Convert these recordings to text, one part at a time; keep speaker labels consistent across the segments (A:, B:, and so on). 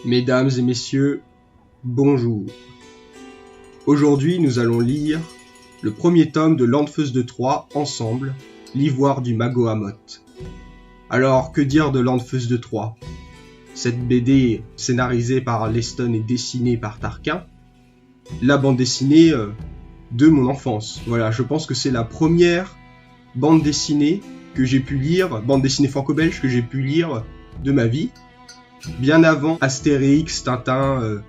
A: Mesdames et messieurs, bonjour. Aujourd'hui, nous allons lire le premier tome de Landfeust de Troie ensemble, L'Ivoire du Magohamoth. Alors, que dire de Landfeust de Troie ? Cette BD scénarisée par Leston et dessinée par Tarquin, la bande dessinée de mon enfance. Voilà, je pense que c'est la première bande dessinée que j'ai pu lire, bande dessinée franco-belge que j'ai pu lire de ma vie. Bien avant Astérix, Tintin,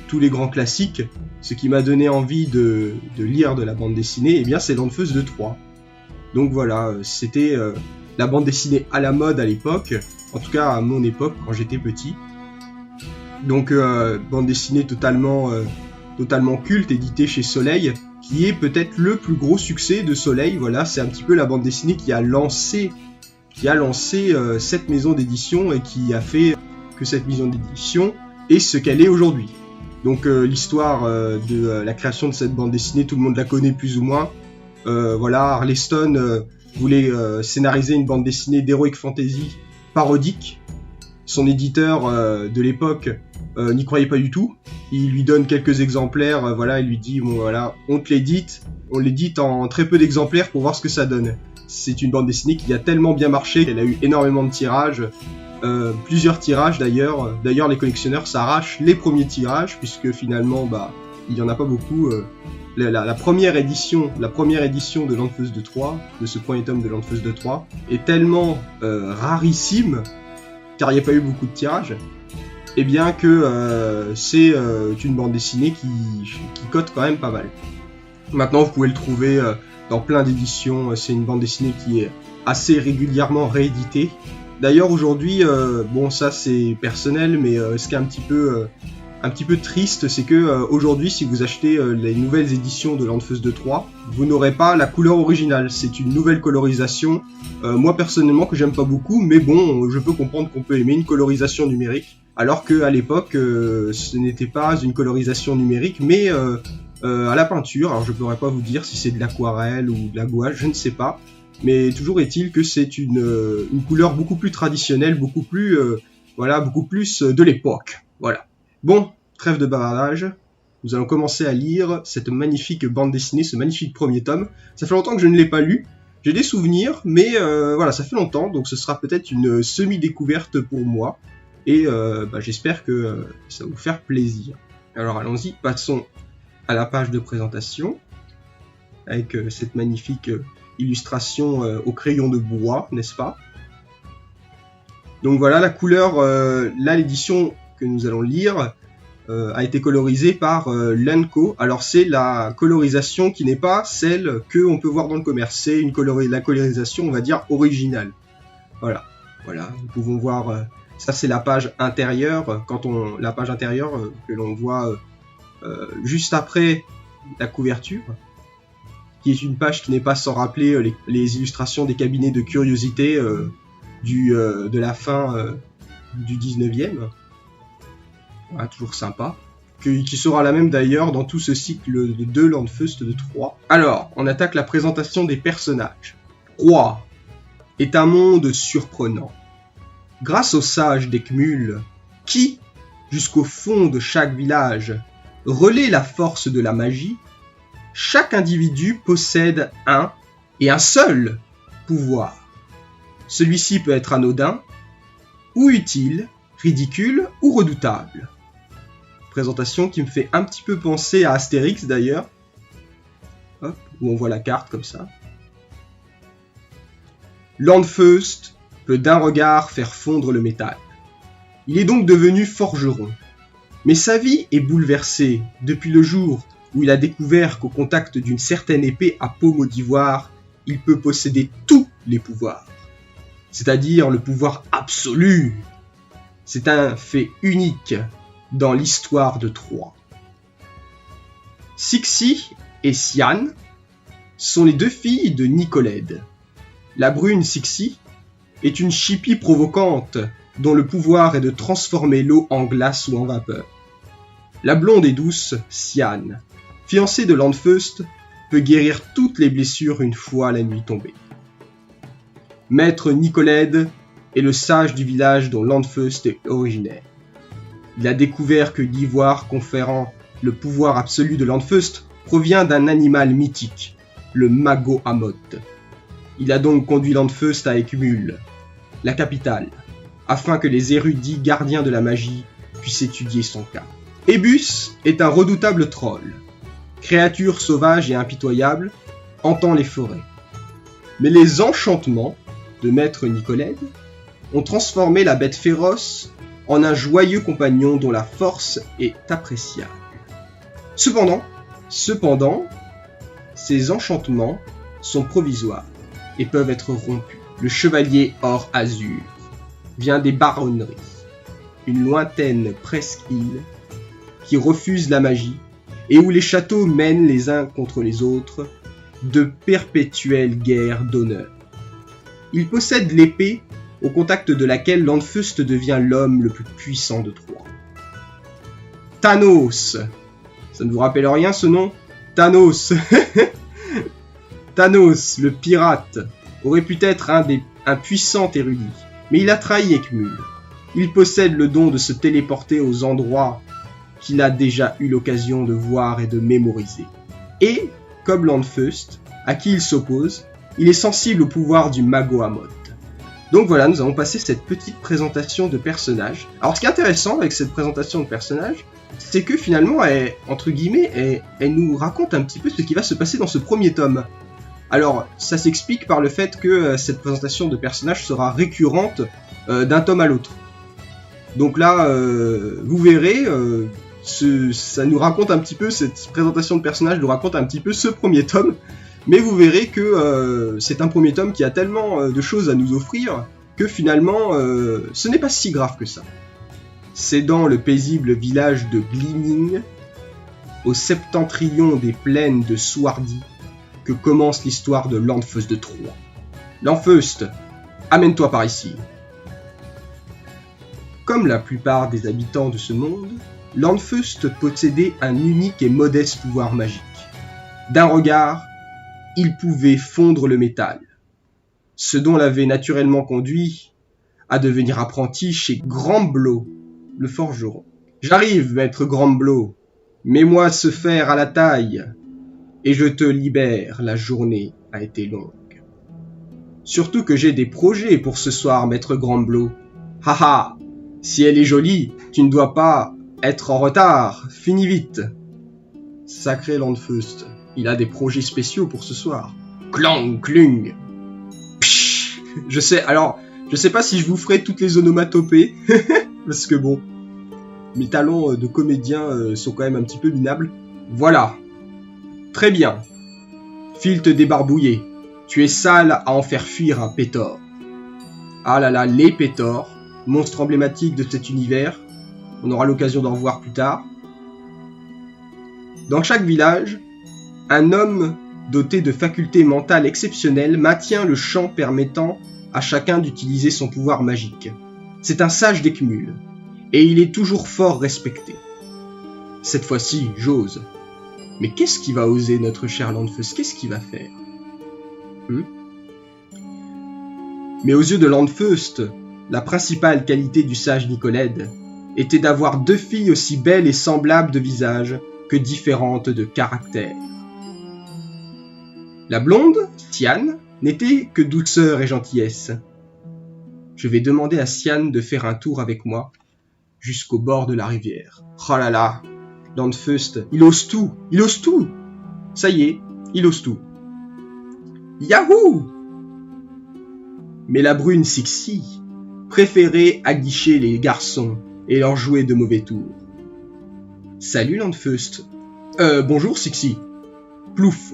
A: tous les grands classiques, ce qui m'a donné envie de lire de la bande dessinée, eh bien c'est Landfeust de Troie. Donc voilà, c'était la bande dessinée à la mode à l'époque, en tout cas à mon époque quand j'étais petit. Donc bande dessinée totalement culte, éditée chez Soleil, qui est peut-être le plus gros succès de Soleil. Voilà, c'est un petit peu la bande dessinée qui a lancé cette maison d'édition et qui a fait que cette maison d'édition est ce qu'elle est aujourd'hui. Donc l'histoire de la création de cette bande dessinée, tout le monde la connaît plus ou moins. Voilà, Arleston voulait scénariser une bande dessinée d'heroic fantasy parodique. Son éditeur de l'époque n'y croyait pas du tout. Il lui donne quelques exemplaires, voilà, il lui dit bon voilà, on l'édite en très peu d'exemplaires pour voir ce que ça donne. C'est une bande dessinée qui a tellement bien marché qu'elle a eu énormément de tirages. Plusieurs tirages d'ailleurs. D'ailleurs, les collectionneurs s'arrachent les premiers tirages puisque finalement, il y en a pas beaucoup. La première édition de Landfeust de Troie, de ce premier tome de Landfeust de Troie, est tellement rarissime car il n'y a pas eu beaucoup de tirages. Et bien que c'est une bande dessinée qui cote quand même pas mal. Maintenant, vous pouvez le trouver dans plein d'éditions. C'est une bande dessinée qui est assez régulièrement rééditée. D'ailleurs aujourd'hui, bon ça c'est personnel, mais ce qui est un petit peu triste, c'est que aujourd'hui si vous achetez les nouvelles éditions de Landfeust de Troie, vous n'aurez pas la couleur originale, c'est une nouvelle colorisation, moi personnellement que j'aime pas beaucoup, mais bon, je peux comprendre qu'on peut aimer une colorisation numérique, alors qu'à l'époque ce n'était pas une colorisation numérique, mais à la peinture. Alors je pourrais pas vous dire si c'est de l'aquarelle ou de la gouache, je ne sais pas. Mais toujours est-il que c'est une couleur beaucoup plus traditionnelle, beaucoup plus de l'époque. Voilà. Bon, trêve de bavardage. Nous allons commencer à lire cette magnifique bande dessinée, ce magnifique premier tome. Ça fait longtemps que je ne l'ai pas lu. J'ai des souvenirs, mais voilà, ça fait longtemps, donc ce sera peut-être une semi-découverte pour moi. Et j'espère que ça va vous faire plaisir. Alors allons-y, passons à la page de présentation, avec cette magnifique illustration au crayon de bois, n'est-ce pas ? Donc voilà, la couleur, là l'édition que nous allons lire a été colorisée par Lenco. Alors c'est la colorisation qui n'est pas celle qu'on peut voir dans le commerce, c'est la colorisation, on va dire, originale. Voilà, nous pouvons voir, ça c'est la page intérieure, la page intérieure que l'on voit juste après la couverture, qui est une page qui n'est pas sans rappeler les illustrations des cabinets de curiosité de la fin du 19e. Voilà, toujours sympa. Qui sera la même d'ailleurs dans tout ce cycle de Landfeust de Troie. Alors, on attaque la présentation des personnages. Troie est un monde surprenant. Grâce aux sages d'Eckmühl, qui, jusqu'au fond de chaque village, relaie la force de la magie, chaque individu possède un et un seul pouvoir. Celui-ci peut être anodin, ou utile, ridicule ou redoutable. Présentation qui me fait un petit peu penser à Astérix d'ailleurs. Hop, où on voit la carte comme ça. Landfeust peut d'un regard faire fondre le métal. Il est donc devenu forgeron. Mais sa vie est bouleversée depuis le jour où il a découvert qu'au contact d'une certaine épée à paume d'ivoire, il peut posséder tous les pouvoirs. C'est-à-dire le pouvoir absolu. C'est un fait unique dans l'histoire de Troie. Sixi et Sian sont les deux filles de Nicolède. La brune Sixi est une chipie provocante dont le pouvoir est de transformer l'eau en glace ou en vapeur. La blonde et douce Sian, fiancée de Landfeust, peut guérir toutes les blessures une fois la nuit tombée. Maître Nicolède est le sage du village dont Landfeust est originaire. Il a découvert que l'ivoire conférant le pouvoir absolu de Landfeust provient d'un animal mythique, le Mago-Amot. Il a donc conduit Landfeust à Eckmühl, la capitale, afin que les érudits gardiens de la magie puissent étudier son cas. Ebus est un redoutable troll, créature sauvage et impitoyable, hantant les forêts. Mais les enchantements de Maître Nicolède ont transformé la bête féroce en un joyeux compagnon dont la force est appréciable. Cependant, ces enchantements sont provisoires et peuvent être rompus. Le chevalier or azur vient des baronneries, une lointaine presqu'île qui refuse la magie et où les châteaux mènent les uns contre les autres de perpétuelles guerres d'honneur. Il possède l'épée au contact de laquelle Landfeust devient l'homme le plus puissant de Troie. Thanos. Ça ne vous rappelle rien ce nom ? Thanos. Thanos, le pirate, aurait pu être un puissant érudit, mais il a trahi Eckmühl. Il possède le don de se téléporter aux endroits qu'il a déjà eu l'occasion de voir et de mémoriser. Et, comme Landfeust, à qui il s'oppose, il est sensible au pouvoir du Mago-Amot. Donc voilà, nous avons passé cette petite présentation de personnages. Alors ce qui est intéressant avec cette présentation de personnages, c'est que finalement, elle nous raconte un petit peu ce qui va se passer dans ce premier tome. Alors, ça s'explique par le fait que cette présentation de personnages sera récurrente d'un tome à l'autre. Donc là, vous verrez, ça nous raconte un petit peu, cette présentation de personnages nous raconte un petit peu ce premier tome, mais vous verrez que c'est un premier tome qui a tellement de choses à nous offrir que finalement, ce n'est pas si grave que ça. C'est dans le paisible village de Gliming, au septentrion des plaines de Suardi, que commence l'histoire de Landfeust de Troie. Landfeust, amène-toi par ici. Comme la plupart des habitants de ce monde, Landfeust possédait un unique et modeste pouvoir magique. D'un regard, il pouvait fondre le métal, ce dont l'avait naturellement conduit à devenir apprenti chez Gramblot, le forgeron. « J'arrive, maître Gramblot, mets-moi ce fer à la taille, et je te libère, la journée a été longue. Surtout que j'ai des projets pour ce soir, maître Gramblot. Haha, si elle est jolie, tu ne dois pas être en retard, finis vite. » Sacré Landfeust, il a des projets spéciaux pour ce soir. Clang, clung. Psh, je sais pas si je vous ferai toutes les onomatopées, parce que bon, mes talents de comédien sont quand même un petit peu minables. Voilà. Très bien. File te débarbouiller. Tu es sale à en faire fuir un pétor. Ah là là, les pétors, monstres emblématiques de cet univers. On aura l'occasion d'en voir plus tard. Dans chaque village, un homme doté de facultés mentales exceptionnelles maintient le champ permettant à chacun d'utiliser son pouvoir magique. C'est un sage d'Eckmühl, et il est toujours fort respecté. Cette fois-ci, j'ose. Mais qu'est-ce qui va oser notre cher Landfeust ? Qu'est-ce qu'il va faire ? Mais aux yeux de Landfeust, la principale qualité du sage Nicolède était d'avoir 2 filles aussi belles et semblables de visage que différentes de caractère. La blonde, Sian, n'était que douceur et gentillesse. Je vais demander à Sian de faire un tour avec moi jusqu'au bord de la rivière. Oh là là, Landfeust, il ose tout. Ça y est, il ose tout. Yahoo! Mais la brune Sixie préférait aguicher les garçons et leur jouer de mauvais tours. Salut Landfeust. Bonjour Sixie. Plouf.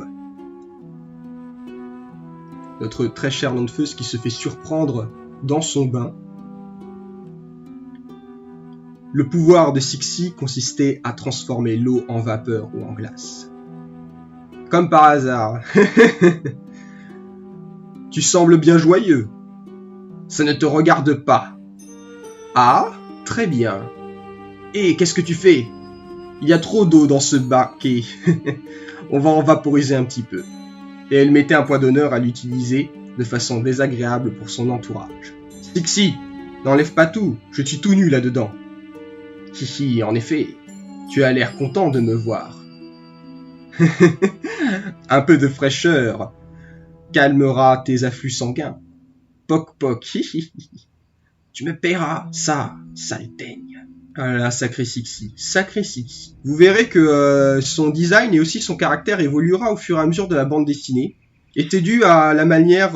A: Notre très cher Landfeust qui se fait surprendre dans son bain. Le pouvoir de Sixie consistait à transformer l'eau en vapeur ou en glace. Comme par hasard. Tu sembles bien joyeux. Ça ne te regarde pas. Ah, très bien. Et qu'est-ce que tu fais ? Il y a trop d'eau dans ce baquet. On va en vaporiser un petit peu. Et elle mettait un point d'honneur à l'utiliser de façon désagréable pour son entourage. Sixie, n'enlève pas tout, je suis tout nu là-dedans. Hihi, en effet, tu as l'air content de me voir. Un peu de fraîcheur calmera tes afflux sanguins. Poc poc, hihi. Tu me paieras ça, sale teigne. Ah là, sacré Sixi, sacré Sixi. Vous verrez que son design et aussi son caractère évoluera au fur et à mesure de la bande dessinée. Et c'est dû à la manière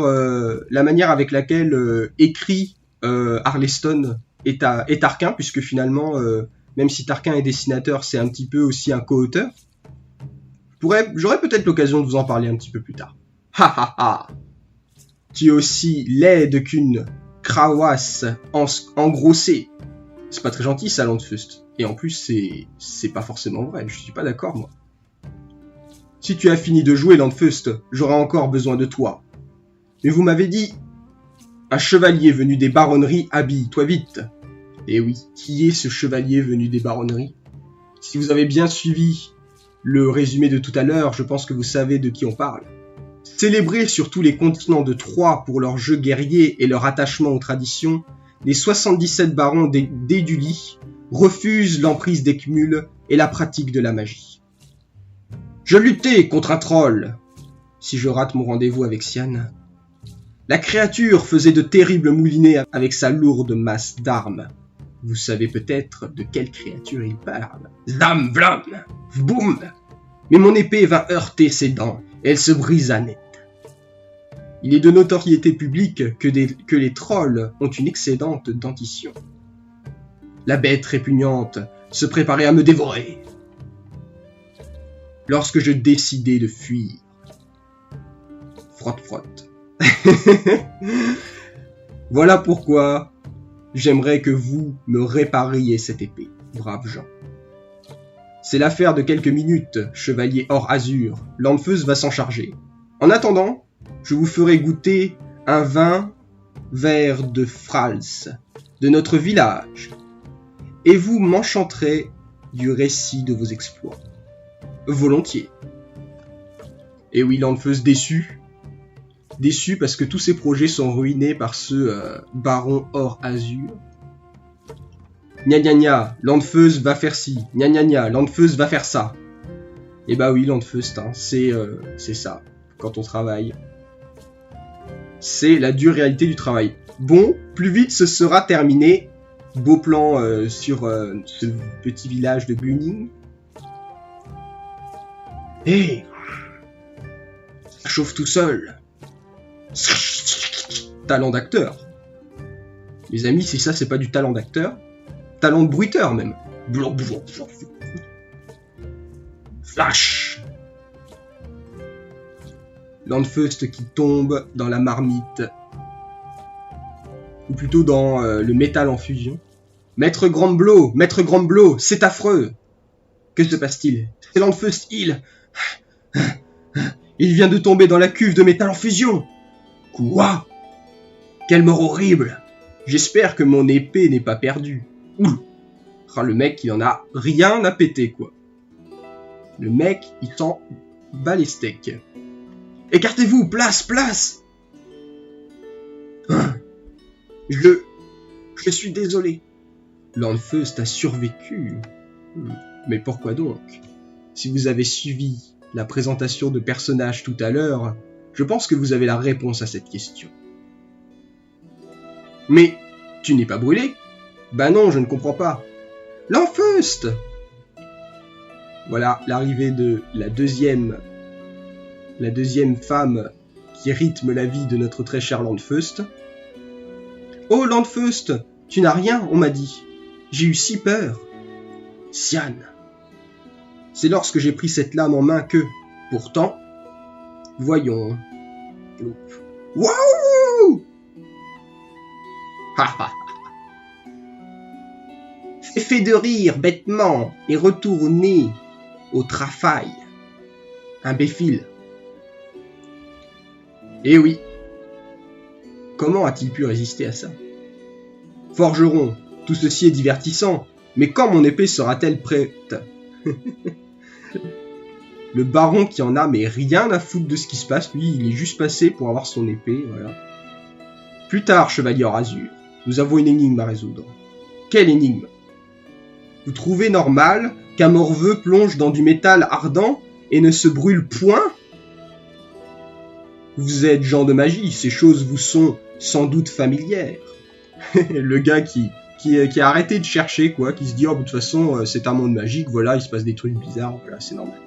A: avec laquelle écrit Arleston et Tarquin, puisque finalement, même si Tarquin est dessinateur, c'est un petit peu aussi un co-auteur. J'aurai peut-être l'occasion de vous en parler un petit peu plus tard. Ha ha ha. Tu es aussi laide qu'une cravasse engrossée. C'est pas très gentil ça, Landfust. Et en plus, c'est pas forcément vrai, je suis pas d'accord moi. Si tu as fini de jouer, Landfust, j'aurai encore besoin de toi. Mais vous m'avez dit, un chevalier venu des baronneries, habille-toi vite. Et oui, qui est ce chevalier venu des baronneries? Si vous avez bien suivi le résumé de tout à l'heure, je pense que vous savez de qui on parle. Célébrés sur tous les continents de Troie pour leurs jeux guerriers et leur attachement aux traditions, les 77 barons d'Édulie refusent l'emprise d'Eckmul et la pratique de la magie. Je luttais contre un troll. Si je rate mon rendez-vous avec Sian, la créature faisait de terribles moulinets avec sa lourde masse d'armes. Vous savez peut-être de quelle créature il parle. Zam, vlam, boum. Mais mon épée vint heurter ses dents et elle se brisa net. Il est de notoriété publique que les trolls ont une excellente dentition. La bête répugnante se préparait à me dévorer. Lorsque je décidai de fuir. Frotte, frotte. Voilà pourquoi j'aimerais que vous me répariez cette épée, braves gens. C'est l'affaire de quelques minutes, chevalier hors azur. Landfeus va s'en charger. En attendant, je vous ferai goûter un vin vert de Frals, de notre village, et vous m'enchanterez du récit de vos exploits. Volontiers. Et oui, Landfeus déçu. Déçu parce que tous ses projets sont ruinés par ce baron hors azur. Gna gna gna, Landfeus va faire ci. Gna gna gna, Landfeus va faire ça. Et bah oui, Landfeus, hein, c'est ça, quand on travaille. C'est la dure réalité du travail. Bon, plus vite ce sera terminé. Beau plan sur ce petit village de Bunning. Hé, ça chauffe tout seul. Talent d'acteur. Les amis, c'est ça, c'est pas du talent d'acteur. Talent de bruiteur même. Flash. Landfeus qui tombe dans la marmite. Ou plutôt dans le métal en fusion. Maître Grandblow, c'est affreux. Que se passe-t-il? C'est Landfeus, il vient de tomber dans la cuve de métal en fusion. Quoi? Quelle mort horrible. J'espère que mon épée n'est pas perdue. Ouh. Ah, le mec, il en a rien à péter, quoi. Le mec, il s'en bat les steaks. Écartez-vous, place. Je suis désolé. Landfeus a survécu. Mais pourquoi donc? Si vous avez suivi la présentation de personnages tout à l'heure, je pense que vous avez la réponse à cette question. Mais tu n'es pas brûlé? Bah non, je ne comprends pas. Landfeus! Voilà l'arrivée de la deuxième femme qui rythme la vie de notre très cher Landfeus. Oh Landfeus, tu n'as rien, on m'a dit. J'ai eu si peur. Sian. C'est lorsque j'ai pris cette lame en main que, pourtant, voyons. Waouh! Fait de rire bêtement et retourner au travail. Imbécile. Eh oui. Comment a-t-il pu résister à ça? Forgeron, tout ceci est divertissant, mais quand mon épée sera-t-elle prête? Le baron qui en a mais rien à foutre de ce qui se passe, lui il est juste passé pour avoir son épée, voilà. Plus tard, chevalier en azur, nous avons une énigme à résoudre. Quelle énigme? Vous trouvez normal qu'un morveux plonge dans du métal ardent et ne se brûle point? Vous êtes gens de magie, ces choses vous sont sans doute familières. Le gars qui a arrêté de chercher, quoi, qui se dit « Oh, de toute façon, c'est un monde magique, voilà, il se passe des trucs bizarres, voilà, c'est normal. »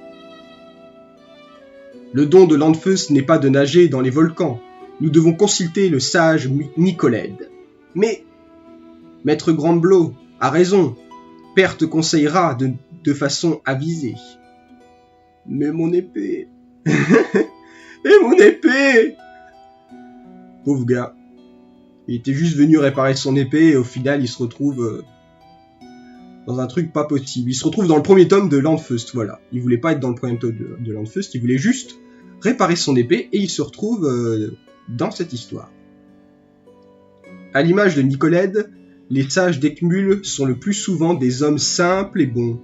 A: Le don de Landfeust n'est pas de nager dans les volcans. Nous devons consulter le sage Nicolède. Mais, Maître Grandblot a raison. Père te conseillera de façon avisée. Mais mon épée... Et mon épée! Pauvre gars. Il était juste venu réparer son épée et au final il se retrouve dans un truc pas possible. Il se retrouve dans le premier tome de Landfeust, voilà. Il voulait pas être dans le premier tome de Landfeust, il voulait juste réparer son épée et il se retrouve dans cette histoire. À l'image de Nicolède, les sages d'Eckmühl sont le plus souvent des hommes simples et bons.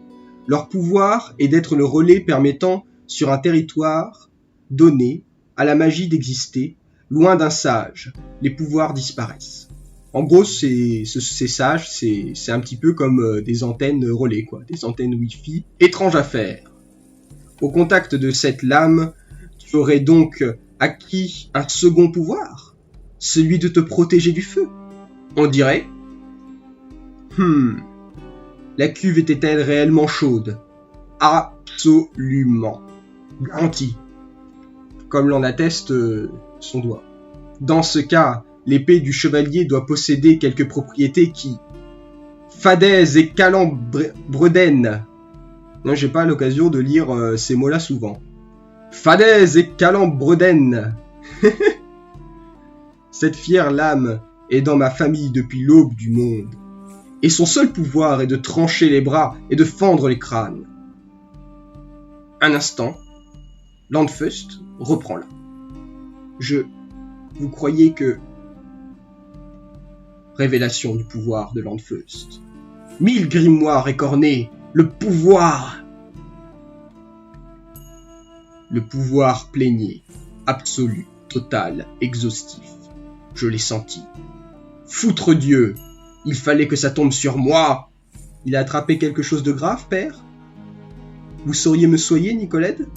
A: Leur pouvoir est d'être le relais permettant sur un territoire donné à la magie d'exister. Loin d'un sage, les pouvoirs disparaissent. En gros, ces sages, c'est un petit peu comme des antennes relais, quoi, des antennes Wi-Fi. Étrange affaire. Au contact de cette lame, tu aurais donc acquis un second pouvoir, celui de te protéger du feu. On dirait. La cuve était-elle réellement chaude? Absolument. Garanti. Comme l'en atteste son doigt. Dans ce cas, l'épée du chevalier doit posséder quelques propriétés qui... Fadaise et Calambredène. Non, j'ai pas l'occasion de lire ces mots-là souvent. Fadaise et Calambredène. Cette fière lame est dans ma famille depuis l'aube du monde. Et son seul pouvoir est de trancher les bras et de fendre les crânes. Un instant, Landfeust reprend là. Vous croyez que... Révélation du pouvoir de Landfeust. 1000 grimoires écornés, le pouvoir... Le pouvoir plénier, absolu, total, exhaustif. Je l'ai senti. Foutre Dieu, il fallait que ça tombe sur moi. Il a attrapé quelque chose de grave, père? Vous sauriez me soigner, Nicolède?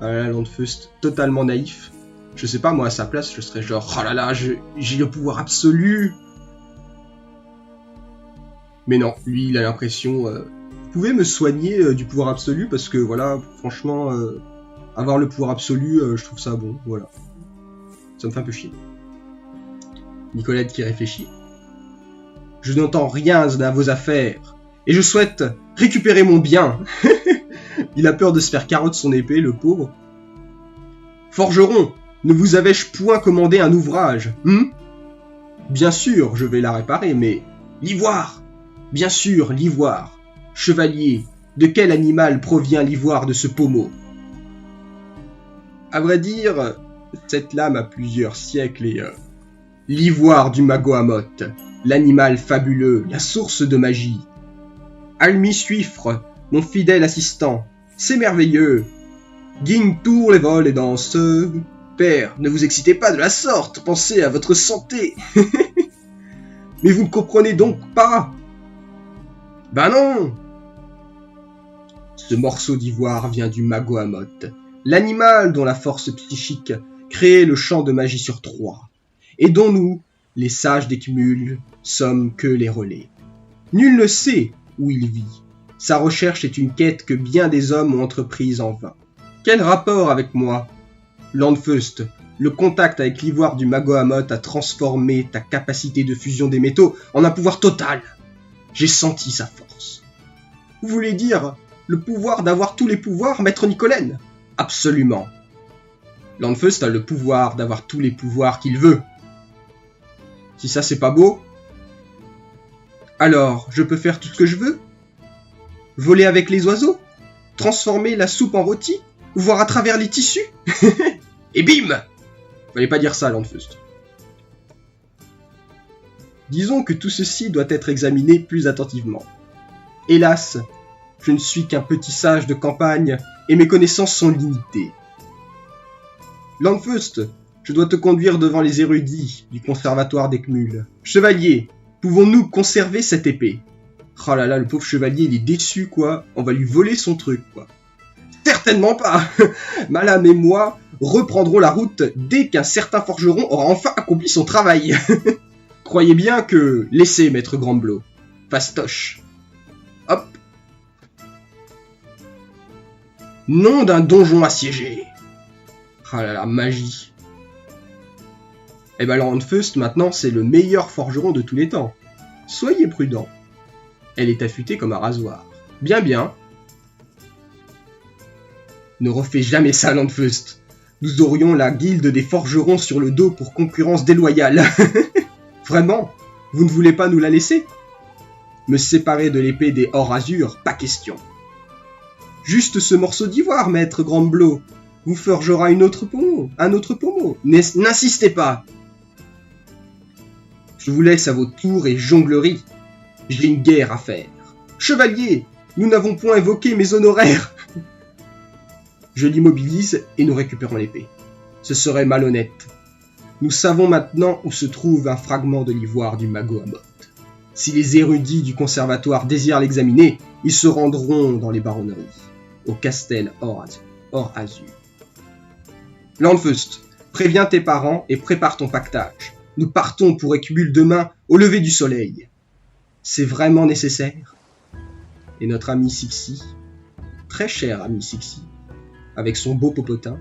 A: Ah là, Landfeust, totalement naïf. Je sais pas, moi, à sa place, je serais genre, oh là là, j'ai le pouvoir absolu. Mais non, lui, il a l'impression, vous pouvez me soigner du pouvoir absolu, parce que, voilà, franchement, avoir le pouvoir absolu, je trouve ça bon, voilà. Ça me fait un peu chier. Nicolède qui réfléchit. Je n'entends rien à vos affaires, et je souhaite récupérer mon bien. Il a peur de se faire carotte son épée, le pauvre. Forgeron, ne vous avais-je point commandé un ouvrage, Bien sûr, je vais la réparer, mais... L'ivoire! Bien sûr, l'ivoire. Chevalier, de quel animal provient l'ivoire de ce pommeau? À vrai dire, cette lame a plusieurs siècles et... L'ivoire du Magoamot, l'animal fabuleux, la source de magie. Almi Suifre, mon fidèle assistant, c'est merveilleux. Guigne-tour les vols et danses. Père, ne vous excitez pas de la sorte, pensez à votre santé. Mais vous ne comprenez donc pas. Ben non. Ce morceau d'ivoire vient du Magoamot, l'animal dont la force psychique crée le champ de magie sur 3, et dont nous, les sages d'Eckmühl, sommes que les relais. Nul ne sait où il vit. Sa recherche est une quête que bien des hommes ont entreprise en vain. Quel rapport avec moi? Landfeust, le contact avec l'ivoire du Magoamot a transformé ta capacité de fusion des métaux en un pouvoir total. J'ai senti sa force. Vous voulez dire le pouvoir d'avoir tous les pouvoirs, maître Nicolène? Absolument. Landfeust a le pouvoir d'avoir tous les pouvoirs qu'il veut. Si ça c'est pas beau, alors je peux faire tout ce que je veux? Voler avec les oiseaux? Transformer la soupe en rôti? Voir à travers les tissus? Et bim! Fallait pas dire ça, Landfeust. Disons que tout ceci doit être examiné plus attentivement. Hélas, je ne suis qu'un petit sage de campagne et mes connaissances sont limitées. Landfeust, je dois te conduire devant les érudits du conservatoire d'Eckmühl. Chevalier, pouvons-nous conserver cette épée? Oh là là, le pauvre chevalier, il est déçu, quoi. On va lui voler son truc, quoi. Certainement pas. Malam et moi reprendrons la route dès qu'un certain forgeron aura enfin accompli son travail. Croyez bien que... Laissez, maître Grandblot. Fastoche. Hop. Nom d'un donjon assiégé. Ah là là, magie. Eh ben, Landfust, maintenant, c'est le meilleur forgeron de tous les temps. Soyez prudent. Elle est affûtée comme un rasoir. Bien, bien. Ne refais jamais ça, Landfust. Nous aurions la guilde des forgerons sur le dos pour concurrence déloyale. Vraiment? Vous ne voulez pas nous la laisser? Me séparer de l'épée des Or-Azur, pas question. Juste ce morceau d'ivoire, maître Grandblot, vous forgera un autre pommeau. N'insistez pas. Je vous laisse à vos tours et jongleries. J'ai une guerre à faire. Chevalier, nous n'avons point évoqué mes honoraires. Je l'immobilise et nous récupérons l'épée. Ce serait malhonnête. Nous savons maintenant où se trouve un fragment de l'ivoire du Mago Amot. Si les érudits du conservatoire désirent l'examiner, ils se rendront dans les baronneries, au Castel Or-Azur. Landfust, préviens tes parents et prépare ton pactage. Nous partons pour Écubule demain au lever du soleil. C'est vraiment nécessaire? Et notre ami Sixi, très cher ami Sixi, avec son beau popotin,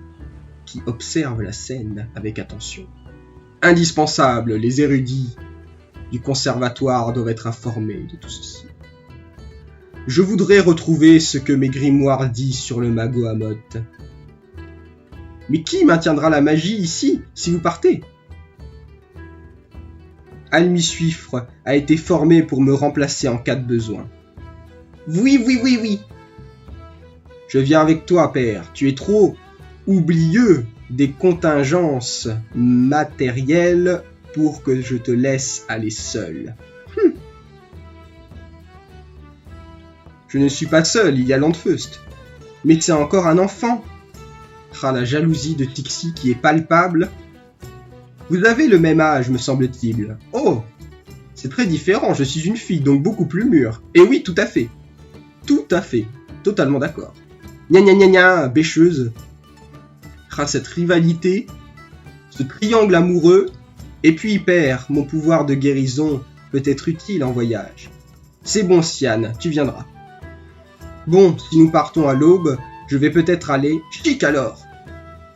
A: qui observe la scène avec attention. Indispensable, les érudits du conservatoire doivent être informés de tout ceci. Je voudrais retrouver ce que mes grimoires disent sur le Mago Amot. Mais qui maintiendra la magie ici, si vous partez? Almisuifre a été formé pour me remplacer en cas de besoin. Oui. Je viens avec toi, père. Tu es trop oublieux des contingences matérielles pour que je te laisse aller seul. Je ne suis pas seul, il y a Landfust. Mais c'est encore un enfant. Ah, la jalousie de Tixi qui est palpable. Vous avez le même âge, me semble-t-il. Oh, c'est très différent, je suis une fille, donc beaucoup plus mûre. Et oui, tout à fait. Tout à fait. Totalement d'accord. Gna, bêcheuse. Ah, cette rivalité, ce triangle amoureux, et puis père, mon pouvoir de guérison peut être utile en voyage. C'est bon, Sian, tu viendras. Bon, si nous partons à l'aube, je vais peut-être aller... Chic alors!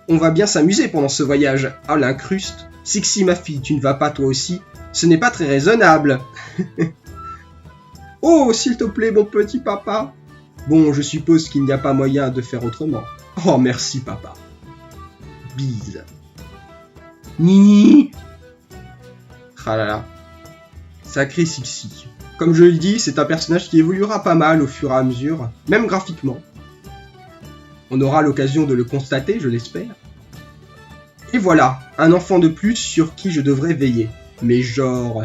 A: On va bien s'amuser pendant ce voyage. Ah, l'incruste. Sixi, ma fille, tu ne vas pas toi aussi? Ce n'est pas très raisonnable. Oh, s'il te plaît, mon petit papa. Bon, je suppose qu'il n'y a pas moyen de faire autrement. Oh, merci, papa. Bise. Nini. Ah là là. Sacré Sixi. Comme je le dis, c'est un personnage qui évoluera pas mal au fur et à mesure, même graphiquement. On aura l'occasion de le constater, je l'espère. Et voilà, un enfant de plus sur qui je devrais veiller. Mais genre...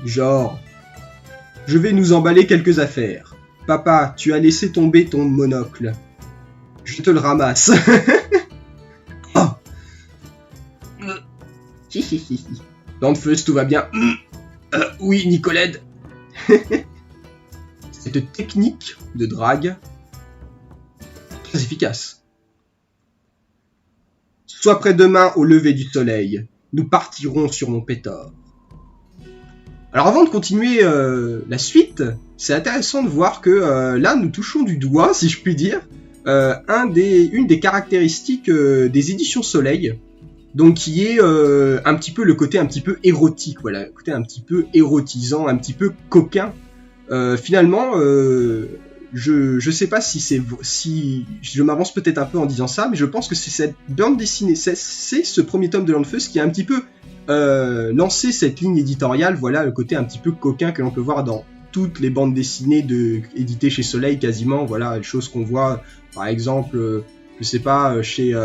A: Je vais nous emballer quelques affaires. Papa, tu as laissé tomber ton monocle. Je te le ramasse. Oh. Landfust, tout va bien. Oui, Nicolette. Cette technique de drague, très efficace. Sois prêt demain au lever du soleil. Nous partirons sur mon pétor. Alors avant de continuer la suite, c'est intéressant de voir que là nous touchons du doigt, si je puis dire, une des caractéristiques des éditions Soleil, donc qui est un petit peu le côté un petit peu érotique, voilà, le côté un petit peu érotisant, un petit peu coquin. Finalement, je sais pas si je m'avance peut-être un peu en disant ça, mais je pense que c'est cette bande dessinée, c'est ce premier tome de Landfust qui a un petit peu lancé cette ligne éditoriale, voilà, le côté un petit peu coquin que l'on peut voir dans toutes les bandes dessinées éditées chez Soleil quasiment, voilà, les choses qu'on voit, par exemple, je sais pas, chez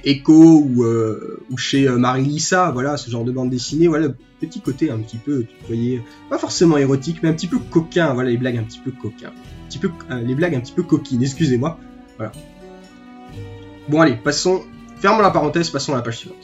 A: Echo ou chez Marie-Lisa, voilà, ce genre de bande dessinée, voilà, petit côté un petit peu, vous voyez, pas forcément érotique, mais un petit peu coquin, voilà, les blagues un petit peu coquins, les blagues un petit peu coquines, excusez-moi, voilà. Bon allez, fermons la parenthèse, passons à la page suivante.